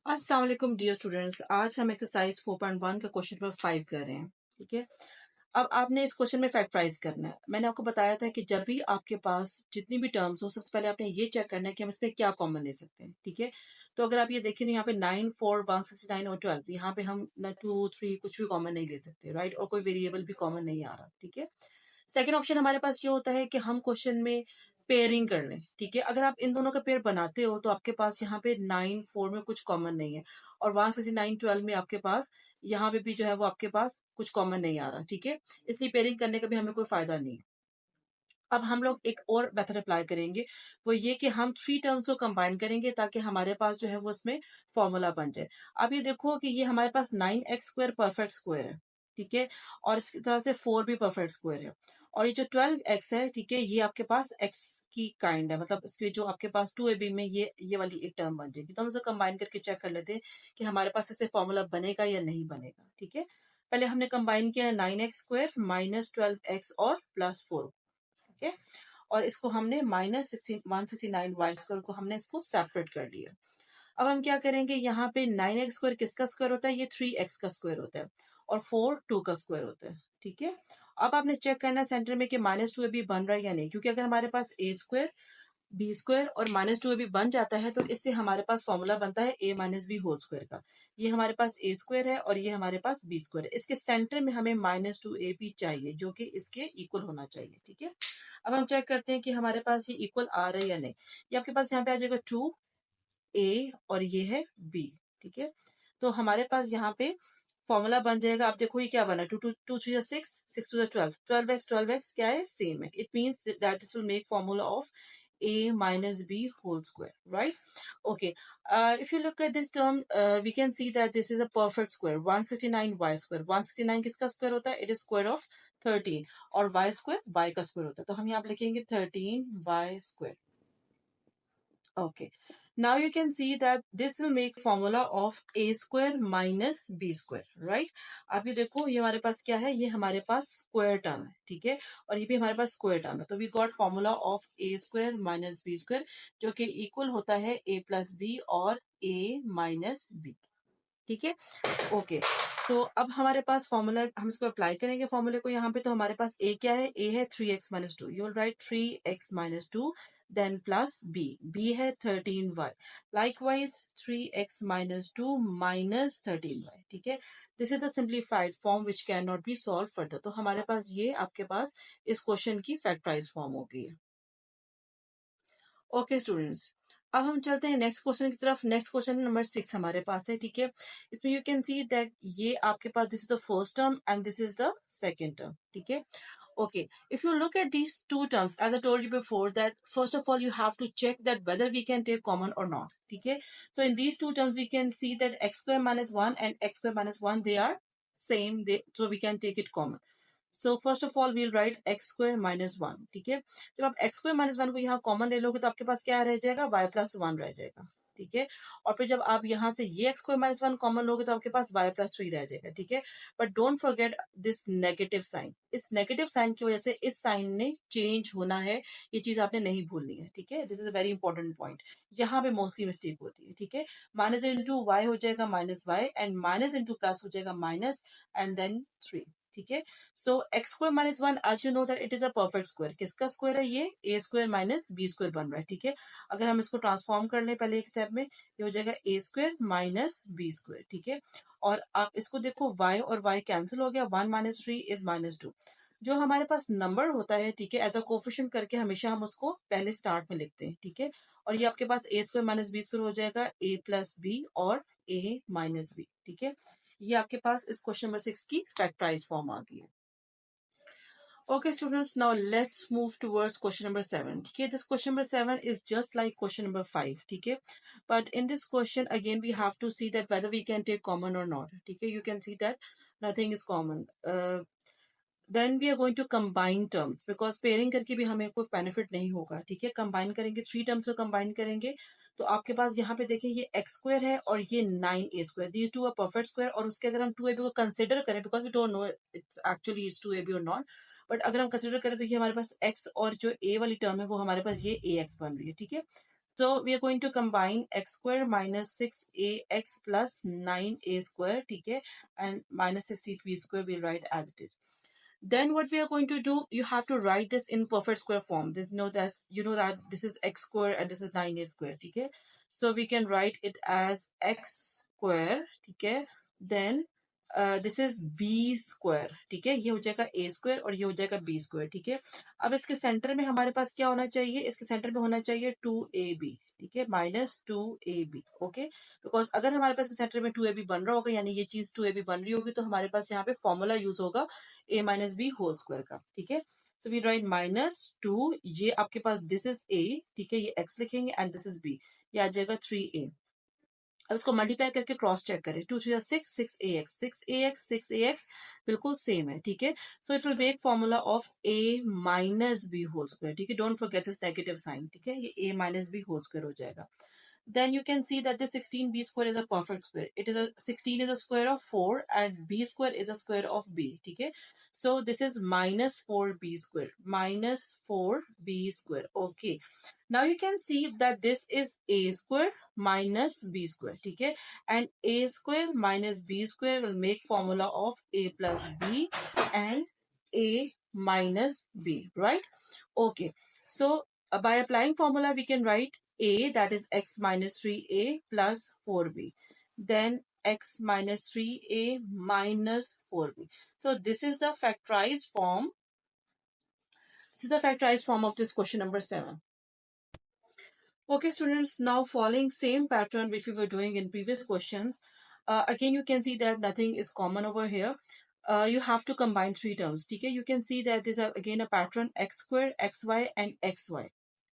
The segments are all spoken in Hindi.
अस्सलाम वालेकुम डियर स्टूडेंट्स। आज हम एक्सरसाइज 4.1 का क्वेश्चन नंबर 5 कर रहे हैं। ठीक है, अब आपने इस क्वेश्चन में फैक्टराइज करना है। मैंने आपको बताया था कि जब भी आपके पास जितनी भी टर्म्स हो, सबसे पहले आपने ये चेक करना है कि हम इसमें क्या कॉमन ले सकते हैं। ठीक है, तो अगर आप ये देखें तो यहाँ पे 9, 4, 169 और 12, यहाँ पे हम ना 2, 3 कुछ भी कॉमन नहीं ले सकते, राइट, और कोई वेरिएबल भी कॉमन नहीं आ रहा। ठीक है, सेकेंड ऑप्शन हमारे पास ये होता है कि हम क्वेश्चन में पेयरिंग कर लें। ठीक है, अगर आप इन दोनों का पेयर बनाते हो तो आपके पास यहाँ पे 9, 4 में कुछ कॉमन नहीं है, और 169, 12 में आपके पास यहाँ पे भी जो है वो आपके पास कुछ कॉमन नहीं आ रहा। ठीक है, इसलिए पेयरिंग करने का भी हमें कोई फायदा नहीं। अब हम लोग एक और मेथड अप्लाई करेंगे, वो ये कि हम थ्री टर्म्स को कंबाइन करेंगे ताकि हमारे पास जो है वो इसमें फॉर्मूला बन जाए। अब ये देखो कि ये हमारे पास 9x² परफेक्ट स्क्वायर है। ठीक है, और इसकी तरह से 4 भी परफेक्ट स्क्वायर है, और ये जो 12x है, ठीक है, ये आपके पास x की काइंड है, मतलब इसके जो आपके पास 2ab में ये वाली एक टर्म बन जाएगी। तो हम इसे कंबाइन करके चेक कर लेते हैं कि हमारे पास इससे फॉर्मूला बनेगा या नहीं बनेगा। ठीक है, पहले हमने कंबाइन किया 9x² माइनस 12x और प्लस 4। ठीक है, और इसको हमने -169 y² को हमने इसको सेपरेट कर लिया। अब हम क्या करेंगे, यहाँ पे 9x² किसका स्क्वायर होता है, ये 3x का स्क्वायर होता है, और 4 2 का स्क्वायर होता है। ठीक है, अब आपने चेक करना है सेंटर में कि -2ab बन रहा है या नहीं, क्योंकि अगर हमारे पास a² b² और -2ab बन जाता है तो इससे हमारे पास फॉर्मूला बनता है a minus B whole square का। ये हमारे पास a² है और ये हमारे पास b² है। इसके सेंटर में हमें -2ab चाहिए, जो कि इसके इक्वल होना चाहिए। ठीक है, अब हम चेक करते हैं कि हमारे पास ये इक्वल आ रहा है या नहीं। ये आपके पास यहाँ पे आ जाएगा 2a और ये है b। ठीक है, तो हमारे पास यहाँ पे फॉर्मूला बन जाएगा। आप देखो ये क्या बना, 2 2 3 6, 6 2 12, 12x क्या है, सेम है। It means that this will make formula of a minus b whole square, right? Okay, if you look at this term, we can see that this is a perfect square, 169y²। 169 किसका स्क्वायर होता है, इट इज स्क्वायर ऑफ 13, और y² y का स्क्वायर होता है, तो हम यहाँ पे लिखेंगे 13y²। Okay. Now you can see that this will make formula of a² minus b², right? अब ये देखो ये हमारे पास क्या है, ये हमारे पास स्क्वायर टर्म है। ठीक है, और ये भी हमारे पास स्क्वायर टर्म है, तो we got formula of a² minus b², जो कि इक्वल होता है a प्लस बी और a माइनस बी। ठीक है, ओके, तो अब हमारे पास फॉर्मूला, हम इसको अप्लाई करेंगे फॉर्मूले को यहाँ पे। तो हमारे पास a क्या है, a है 3x minus 2, you will write 3x minus 2, then plus b है 13y, likewise 3x minus 2 minus 13y। ठीक है, this is the simplified form which can not be solve further. तो हमारे पास ये आपके पास इस क्वेश्चन की फैक्टराइज फॉर्म हो गई है। ओके स्टूडेंट्स, अब हम चलते हैं नेक्स्ट क्वेश्चन की तरफ। नेक्स्ट क्वेश्चन नंबर 6 हमारे पास है। ठीक है, इसमें यू कैन सी दैट ये आपके पास this is the first term and this is the second term. ठीक है, okay, if you look at these two terms, as I told you before, that first of all you have to check that whether we can take common or not. Okay, so in these two terms we can see that x² minus 1 and x² minus 1, they are same, so we can take it common. So first of all we'll write x² minus 1। ठीक है, जब आप x² माइनस 1 को यहाँ कॉमन ले लोगे तो आपके पास क्या रह जाएगा, y प्लस 1 रह जाएगा। ठीक है, और फिर जब आप यहाँ से ये x² माइनस 1 कॉमन लोगे तो आपके पास y प्लस 3 रह जाएगा। ठीक है, but don't forget this negative sign. इस नेगेटिव साइन की वजह से इस साइन ने चेंज होना है, ये चीज आपने नहीं भूलनी है। ठीक है, this is a very important point, यहाँ पे मोस्टली मिस्टेक होती है। ठीक है, माइनस इंटू वाई हो जाएगा minus Y, and minus into plus हो जाएगा माइनस, एंड देन 3। ठीक है, सो x² माइनस 1, आज you know that it is a perfect square. किसका स्क्वायर है, ये a² माइनस b² बन रहा है। ठीक है, अगर हम इसको ट्रांसफॉर्म कर लें पहले एक स्टेप में, ये हो जाएगा a² माइनस b²। ठीक है, और आप इसको देखो y और y कैंसिल हो गया, 1 माइनस 3 इज माइनस 2। जो हमारे पास नंबर होता है, ठीक है, एज अ कोफिशिएंट करके हमेशा हम उसको पहले स्टार्ट में लिखते हैं। ठीक है, और ये आपके पास a² माइनस b² हो जाएगा a प्लस बी और a माइनस बी। ठीक है, ये आपके पास इस क्वेश्चन नंबर 6 की फैक्टराइज फॉर्म आ गई है। Okay, students, now let's move towards question number 7. Okay, this question number 7 is just like question number 5. Okay, but in this question, again, we have to see that whether we can take common or not. Okay, you can see that nothing is common. Then we are going to combine terms, because pairing करके भी हमें कोई benefit नहीं होगा। ठीक है, combine करेंगे, 3 terms को combine करेंगे, तो आपके पास यहाँ पे देखिए ये x² है और ये 9a², these two are perfect square, और उसके अगर हम 2ab को कंसिडर करें, because we don't know it's actually it's 2ab और नॉट, बट अगर हम कंसिडर करें तो ये हमारे पास x और जो a वाली टर्म है वो हमारे पास ये ax बन रही है। ठीक है, So we are going to combine x square minus 6ax plus 9a square, ठीक है, and minus 16b square we'll write as it is. Then what we are going to do, you have to write this in perfect square form. This you know that this is x square and this is 9a square, ठीक है. So we can write it as x square, ठीक है. Then this is B square, ठीक है. ये हो जाएगा ए स्क्वायर और ये हो जाएगा बी स्क्वायर, ठीक है. अब इसके सेंटर में हमारे पास क्या होना चाहिए, इसके सेंटर में होना चाहिए 2ab, ठीक है, माइनस 2ab, ओके. बिकॉज अगर हमारे पास सेंटर में 2ab बन रहा होगा, यानी ये चीज 2ab बन रही होगी, तो हमारे पास यहाँ पे फॉर्मूला यूज होगा a minus B whole square का, ठीक है. सो वी राइट -2, ये आपके पास दिस इज a, ठीक है, ये x लिखेंगे एंड दिस इज b, ये आ जाएगा 3a. अब इसको मल्टीप्लाई करके क्रॉस चेक करें, 2 3 6, 6ax, 6ax, 6ax बिल्कुल सेम है, ठीक है. So it will make formula of a minus B whole square, ठीक है. Don't forget this negative sign, ठीक है. ये a minus B whole square हो जाएगा. Then you can see that the 16b square is a perfect square. 16 is a square of 4 and b square is a square of b, ठीक है. So this is minus 4b square, minus 4b square, okay. Now you can see that this is a square minus b square, ठीक है, and a square minus b square will make formula of a plus b and a minus b, right? Okay, so by applying formula we can write a, that is x minus 3a plus 4b, then x minus 3a minus 4b. So this is the factorized form. This is the factorized form of this question number 7. Okay, students, now following same pattern which we were doing in previous questions, again you can see that nothing is common over here. You have to combine three terms, ठीक है. You can see that there's again a pattern x square, xy and xy,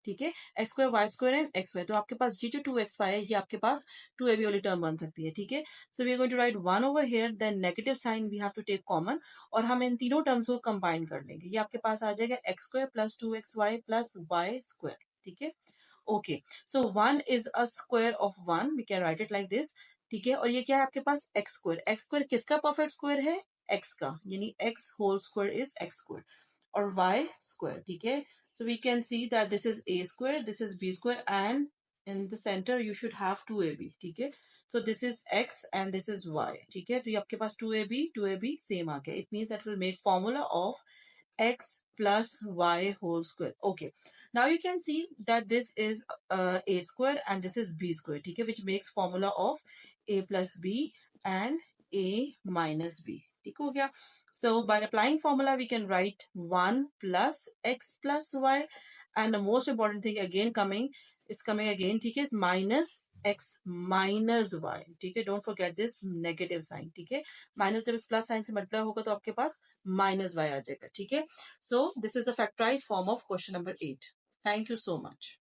ठीक है. x square, y square and xy. तो आपके पास ये जो 2xy है, ये आपके पास 2ab वाली टर्म बन सकती है, ठीक है. So we are going to write 1 over here, then negative sign we have to take common, और हम इन तीनों टर्म्स को कंबाइन कर लेंगे. ये आपके पास आ जाएगा x square plus 2xy plus y square, ठीक है. Okay, so 1 is a square of 1, we can write it like this, ठीक है. और ये क्या है आपके पास x स्क्वायर. x स्क्वायर किसका परफेक्ट स्क्वायर है, x का, यानी x whole square is x square, और y स्क्वायर, ठीक है. So we can see that this is a square, this is b square and in the centre you should have 2ab, ठीक है. So this is x and this is y, ठीक है. तो ये आपके पास 2ab सेम आ गया. It means that will make formula of x plus y whole square. Okay, now you can see that this is a square and this is b square, ठीक है, which makes formula of a plus b and a minus b, ठीक हो गया. So by applying formula we can write 1 plus x plus y, and the most important thing again coming again, ठीक है, minus x minus y, ठीक है. Don't forget this negative sign, ठीक है. माइनस जब इस प्लस साइन से मल्टीप्लाई होगा तो आपके पास माइनस y आ जाएगा, ठीक है. So this is the factorise form of question number 8. Thank you so much.